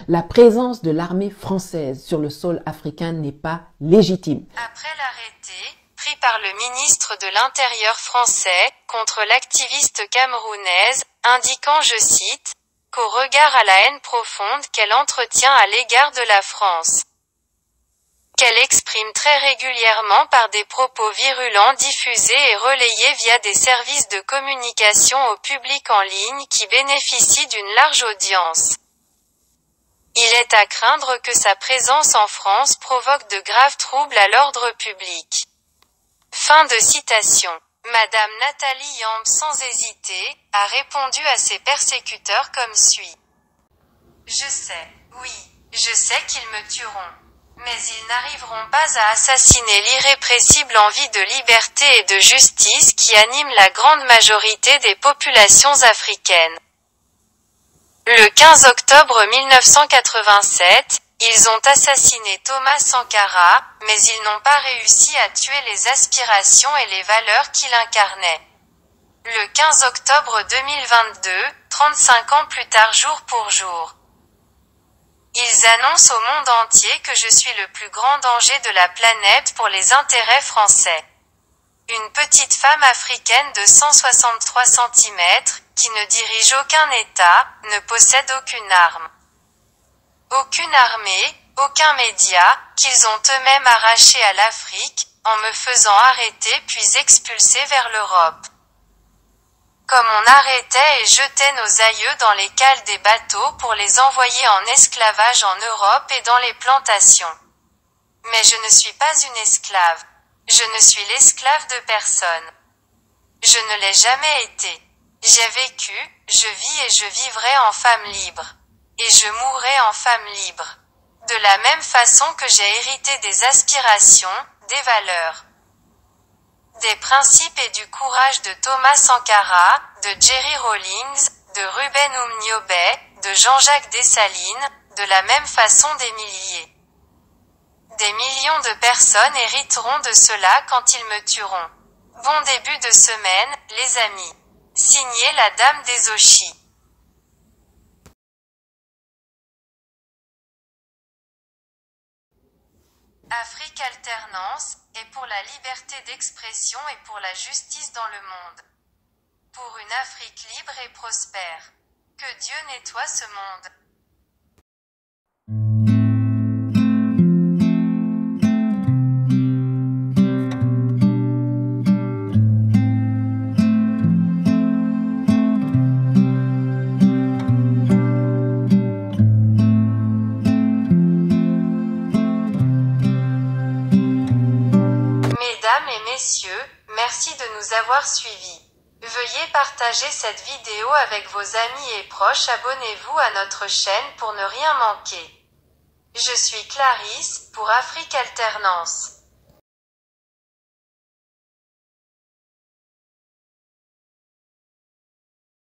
La présence de l'armée française sur le sol africain n'est pas légitime. Après l'arrêté, pris par le ministre de l'Intérieur français, contre l'activiste camerounaise, indiquant, je cite, qu'au regard à la haine profonde qu'elle entretient à l'égard de la France, qu'elle exprime très régulièrement par des propos virulents diffusés et relayés via des services de communication au public en ligne qui bénéficient d'une large audience. Il est à craindre que sa présence en France provoque de graves troubles à l'ordre public. Fin de citation. Madame Nathalie Yamb, sans hésiter, a répondu à ses persécuteurs comme suit. Je sais, oui, je sais qu'ils me tueront. Mais ils n'arriveront pas à assassiner l'irrépressible envie de liberté et de justice qui anime la grande majorité des populations africaines. Le 15 octobre 1987, ils ont assassiné Thomas Sankara, mais ils n'ont pas réussi à tuer les aspirations et les valeurs qu'il incarnait. Le 15 octobre 2022, 35 ans plus tard jour pour jour, ils annoncent au monde entier que je suis le plus grand danger de la planète pour les intérêts français. Une petite femme africaine de 163 cm, qui ne dirige aucun État, ne possède aucune arme. Aucune armée, aucun média, qu'ils ont eux-mêmes arraché à l'Afrique, en me faisant arrêter puis expulser vers l'Europe. Comme on arrêtait et jetait nos aïeux dans les cales des bateaux pour les envoyer en esclavage en Europe et dans les plantations. Mais je ne suis pas une esclave. Je ne suis l'esclave de personne. Je ne l'ai jamais été. J'ai vécu, je vis et je vivrai en femme libre. Et je mourrai en femme libre. De la même façon que j'ai hérité des aspirations, des valeurs, des principes et du courage de Thomas Sankara, de Jerry Rawlings, de Ruben Umniobé, de Jean-Jacques Dessalines, de la même façon des milliers. Des millions de personnes hériteront de cela quand ils me tueront. Bon début de semaine, les amis. Signé la Dame des Oshis. Afrique Alternance, est pour la liberté d'expression et pour la justice dans le monde. Pour une Afrique libre et prospère. Que Dieu nettoie ce monde. Mesdames et messieurs, merci de nous avoir suivis. Veuillez partager cette vidéo avec vos amis et proches. Abonnez-vous à notre chaîne pour ne rien manquer. Je suis Clarisse, pour Afrique Alternance.